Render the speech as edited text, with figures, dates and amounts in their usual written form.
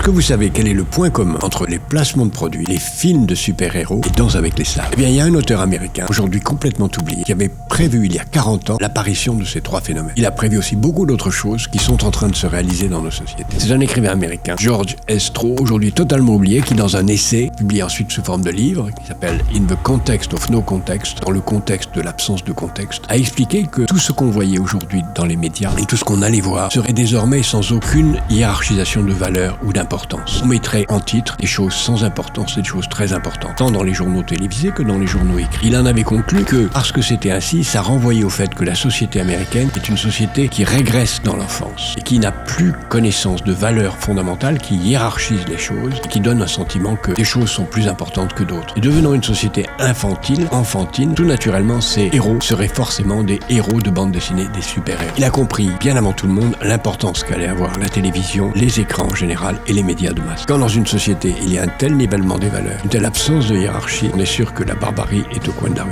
que vous savez quel est le point commun entre les placements de produits, les films de super-héros et Danse avec les stars? Eh bien, il y a un auteur américain, aujourd'hui complètement oublié, qui avait prévu il y a 40 ans l'apparition de ces trois phénomènes. Il a prévu aussi beaucoup d'autres choses qui sont en train de se réaliser dans nos sociétés. C'est un écrivain américain, George S. Trow, aujourd'hui totalement oublié, qui dans un essai, publié ensuite sous forme de livre, qui s'appelle In the Context of No Context, dans le contexte de l'absence de contexte, a expliqué que tout ce qu'on voyait aujourd'hui dans les médias et tout ce qu'on allait voir serait désormais sans aucune hiérarchisation de valeur ou d'importance. On mettrait en titre des choses sans importance et des choses très importantes, tant dans les journaux télévisés que dans les journaux écrits. Il en avait conclu que, parce que c'était ainsi, ça renvoyait au fait que la société américaine est une société qui régresse dans l'enfance et qui n'a plus connaissance de valeurs fondamentales, qui hiérarchise les choses et qui donne un sentiment que des choses sont plus importantes que d'autres. Et devenant une société enfantine, tout naturellement, ces héros seraient forcément des héros de bande dessinée, des super-héros. Il a compris, bien avant tout le monde, l'importance qu'allait avoir la télévision, les écrans en général et les médias de masse. Quand dans une société, il y a un tel nivellement des valeurs, une telle absence de hiérarchie, on est sûr que la barbarie est au coin de la rue.